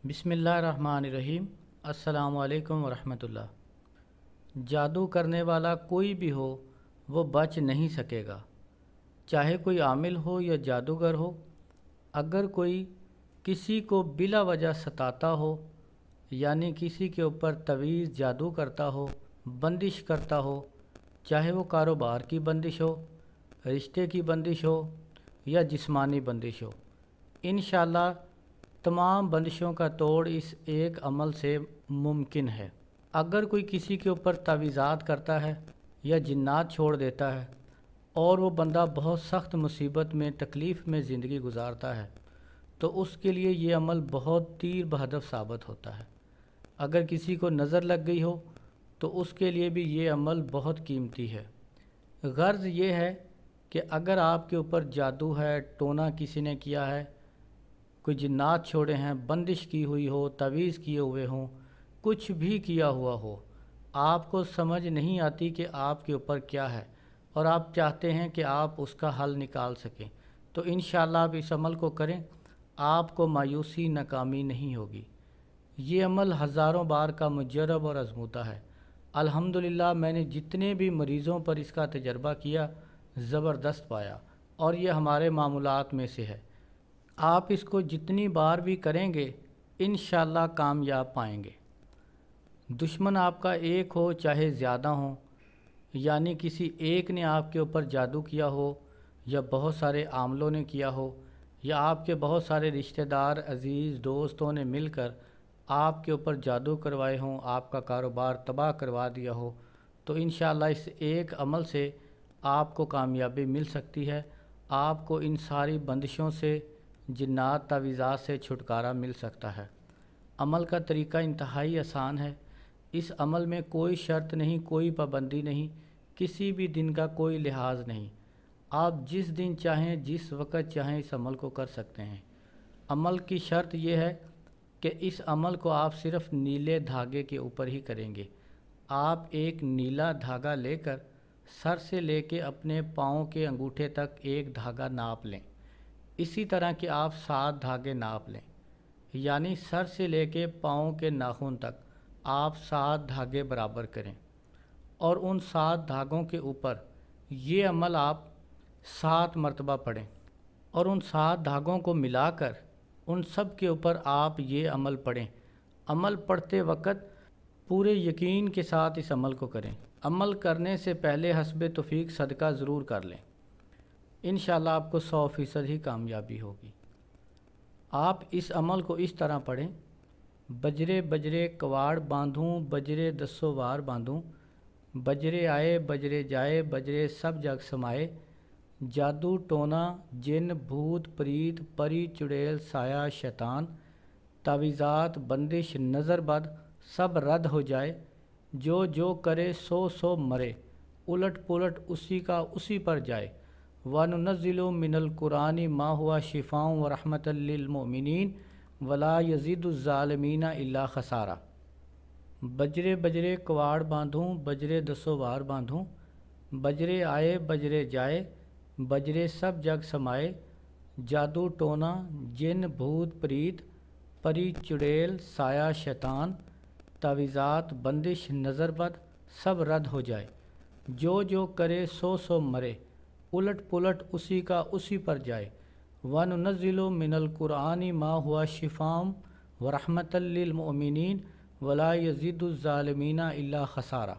بسم اللہ الرحمن الرحیم۔ السلام علیکم ورحمۃ اللہ۔ جادو کرنے والا کوئی بھی ہو وہ بچ نہیں سکے گا، چاہے کوئی عامل ہو یا جادوگر ہو۔ اگر کوئی کسی کو بلا وجہ ستاتا ہو، یعنی کسی کے اوپر تویز جادو کرتا ہو، بندش کرتا ہو، چاہے وہ کاروبار کی بندش ہو، رشتے کی بندش ہو یا جسمانی بندش ہو، انشاءاللہ تمام بندشوں کا توڑ اس ایک عمل سے ممکن ہے۔ اگر کوئی کسی کے اوپر تعویذات کرتا ہے یا جنات چھوڑ دیتا ہے اور وہ بندہ بہت سخت مصیبت میں تکلیف میں زندگی گزارتا ہے تو اس کے لیے یہ عمل بہت تیر بہدف ثابت ہوتا ہے۔ اگر کسی کو نظر لگ گئی ہو تو اس کے لیے بھی یہ عمل بہت قیمتی ہے۔ غرض یہ ہے کہ اگر آپ کے اوپر جادو ہے، ٹونا کسی نے کیا ہے، کوئی جنات چھوڑے ہیں، بندش کی ہوئی ہو، تعویذ کیے ہوئے ہوں، کچھ بھی کیا ہوا ہو، آپ کو سمجھ نہیں آتی کہ آپ کے اوپر کیا ہے اور آپ چاہتے ہیں کہ آپ اس کا حل نکال سکیں، تو انشاءاللہ آپ اس عمل کو کریں، آپ کو مایوسی ناکامی نہیں ہوگی۔ یہ عمل ہزاروں بار کا مجرب اور آزمودہ ہے۔ الحمدللہ میں نے جتنے بھی مریضوں پر اس کا تجربہ کیا زبردست پایا، اور یہ ہمارے معمولات میں سے ہے۔ آپ اس کو جتنی بار بھی کریں گے انشاءاللہ کامیاب پائیں گے۔ دشمن آپ کا ایک ہو چاہے زیادہ ہوں، یعنی کسی ایک نے آپ کے اوپر جادو کیا ہو یا بہت سارے عاملوں نے کیا ہو یا آپ کے بہت سارے رشتہ دار عزیز دوستوں نے مل کر آپ کے اوپر جادو کروائے ہوں، آپ کا کاروبار تباہ کروا دیا ہو، تو انشاءاللہ اس ایک عمل سے آپ کو کامیابی مل سکتی ہے۔ آپ کو ان ساری بندشوں سے، جنات تعویذات سے چھٹکارا مل سکتا ہے۔ عمل کا طریقہ انتہائی آسان ہے۔ اس عمل میں کوئی شرط نہیں، کوئی پابندی نہیں، کسی بھی دن کا کوئی لحاظ نہیں۔ آپ جس دن چاہیں، جس وقت چاہیں اس عمل کو کر سکتے ہیں۔ عمل کی شرط یہ ہے کہ اس عمل کو آپ صرف نیلے دھاگے کے اوپر ہی کریں گے۔ آپ ایک نیلا دھاگا لے کر سر سے لے کے اپنے پاؤں کے انگوٹھے تک ایک دھاگا ناپ لیں، اسی طرح کہ آپ 7 دھاگے ناپ لیں، یعنی سر سے لے کے پاؤں کے ناخن تک آپ 7 دھاگے برابر کریں، اور ان 7 دھاگوں کے اوپر یہ عمل آپ 7 مرتبہ پڑھیں، اور ان 7 دھاگوں کو ملا کر ان سب کے اوپر آپ یہ عمل پڑھیں۔ عمل پڑھتے وقت پورے یقین کے ساتھ اس عمل کو کریں۔ عمل کرنے سے پہلے حسب توفیق صدقہ ضرور کر لیں، انشاءاللہ آپ کو 100% ہی کامیابی ہوگی۔ آپ اس عمل کو اس طرح پڑھیں: بجرے بجرے کواڑ باندھوں، بجرے دسو وار باندھوں، بجرے آئے بجرے جائے، بجرے سب جگ سمائے، جادو ٹونا جن بھوت پریت پری چڑیل سایہ شیطان، تعویذات بندش نظر بد سب رد ہو جائے، جو جو کرے سو سو مرے، الٹ پلٹ اسی کا اسی پر جائے، وَنُنَزِّلُ مِنَ الْقُرْآنِ مَا هُوَ شِفَاءٌ وَرَحْمَةً لِّلْمُؤْمِنِينَ وَلَا يَزِيدُ الظَّالِمِينَ إِلَّا خَسَارًا۔ بجرے بجرے کواڑ باندھوں، بجرے دسو وار باندھوں، بجرے آئے بجرے جائے، بجرے سب جگ سمائے، جادو ٹونا جن بھوت پریت پری چڑیل سایہ شیطان، تعویذات بندش نظر بد سب رد ہو جائے، جو جو کرے سو سو مرے، الٹ پلٹ اسی کا اسی پر جائے، وَنُنَزِّلُ مِنَ الْقُرْآنِ مَا هُوَ شِفَاءٌ وَرَحْمَةً لِّلْمُؤْمِنِينَ وَلَا يَزِيدُ الظَّالِمِينَ إِلَّا خَسَارًا۔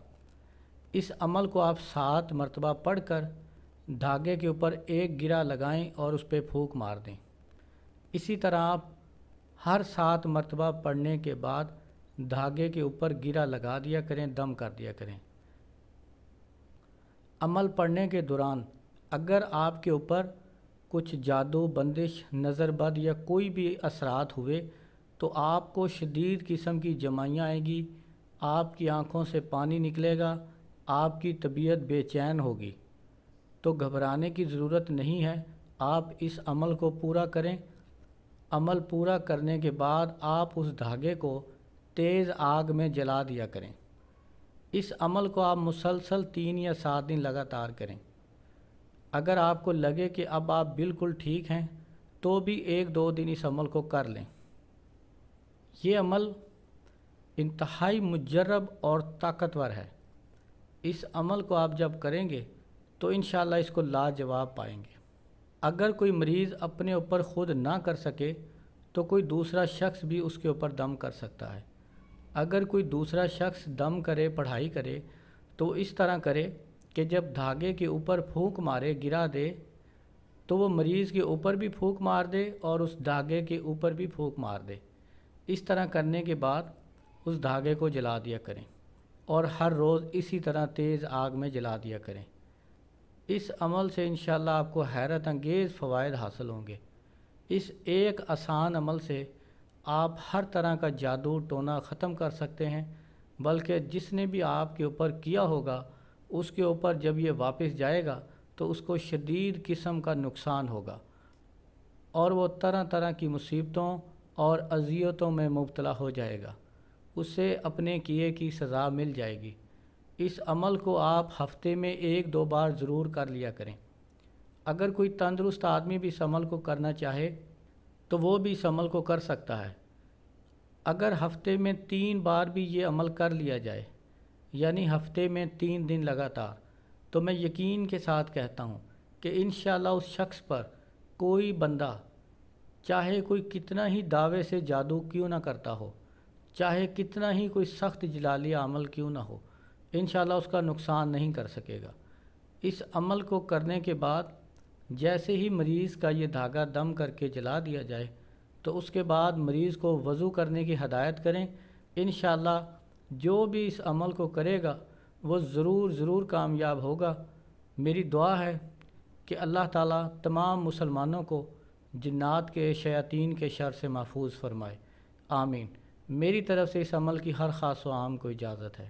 اس عمل کو آپ 7 مرتبہ پڑھ کر دھاگے کے اوپر ایک گرہ لگائیں اور اس پہ پھونک مار دیں۔ اسی طرح آپ ہر 7 مرتبہ پڑھنے کے بعد دھاگے کے اوپر گرہ لگا دیا کریں، دم کر دیا کریں۔ عمل پڑھنے کے دوران اگر آپ کے اوپر کچھ جادو بندش نظر بد یا کوئی بھی اثرات ہوئے تو آپ کو شدید قسم کی جمائیاں آئیں گی، آپ کی آنکھوں سے پانی نکلے گا، آپ کی طبیعت بے چین ہوگی، تو گھبرانے کی ضرورت نہیں ہے۔ آپ اس عمل کو پورا کریں۔ عمل پورا کرنے کے بعد آپ اس دھاگے کو تیز آگ میں جلا دیا کریں۔ اس عمل کو آپ مسلسل 3 یا 7 دن لگاتار کریں۔ اگر آپ کو لگے کہ اب آپ بالکل ٹھیک ہیں تو بھی 1-2 دن اس عمل کو کر لیں۔ یہ عمل انتہائی مجرب اور طاقتور ہے۔ اس عمل کو آپ جب کریں گے تو انشاءاللہ اس کو لاجواب پائیں گے۔ اگر کوئی مریض اپنے اوپر خود نہ کر سکے تو کوئی دوسرا شخص بھی اس کے اوپر دم کر سکتا ہے۔ اگر کوئی دوسرا شخص دم کرے، پڑھائی کرے، تو اس طرح کرے کہ جب دھاگے کے اوپر پھونک مارے، گرا دے، تو وہ مریض کے اوپر بھی پھونک مار دے اور اس دھاگے کے اوپر بھی پھونک مار دے۔ اس طرح کرنے کے بعد اس دھاگے کو جلا دیا کریں اور ہر روز اسی طرح تیز آگ میں جلا دیا کریں۔ اس عمل سے انشاءاللہ آپ کو حیرت انگیز فوائد حاصل ہوں گے۔ اس ایک آسان عمل سے آپ ہر طرح کا جادو ٹونا ختم کر سکتے ہیں، بلکہ جس نے بھی آپ کے اوپر کیا ہوگا اس کے اوپر جب یہ واپس جائے گا تو اس کو شدید قسم کا نقصان ہوگا اور وہ طرح طرح کی مصیبتوں اور اذیتوں میں مبتلا ہو جائے گا، اسے اپنے کیے کی سزا مل جائے گی۔ اس عمل کو آپ ہفتے میں 1-2 بار ضرور کر لیا کریں۔ اگر کوئی تندرست آدمی بھی اس عمل کو کرنا چاہے تو وہ بھی اس عمل کو کر سکتا ہے۔ اگر ہفتے میں 3 بار بھی یہ عمل کر لیا جائے، یعنی ہفتے میں 3 دن لگاتار، تو میں یقین کے ساتھ کہتا ہوں کہ انشاءاللہ اس شخص پر کوئی بندہ، چاہے کوئی کتنا ہی دعوے سے جادو کیوں نہ کرتا ہو، چاہے کتنا ہی کوئی سخت جلالیہ عمل کیوں نہ ہو، انشاءاللہ اس کا نقصان نہیں کر سکے گا۔ اس عمل کو کرنے کے بعد جیسے ہی مریض کا یہ دھاگا دم کر کے جلا دیا جائے تو اس کے بعد مریض کو وضو کرنے کی ہدایت کریں۔ انشاءاللہ جو بھی اس عمل کو کرے گا وہ ضرور کامیاب ہوگا۔ میری دعا ہے کہ اللہ تعالیٰ تمام مسلمانوں کو جنات کے، شیاطین کے شر سے محفوظ فرمائے، آمین۔ میری طرف سے اس عمل کی ہر خاص و عام کو اجازت ہے۔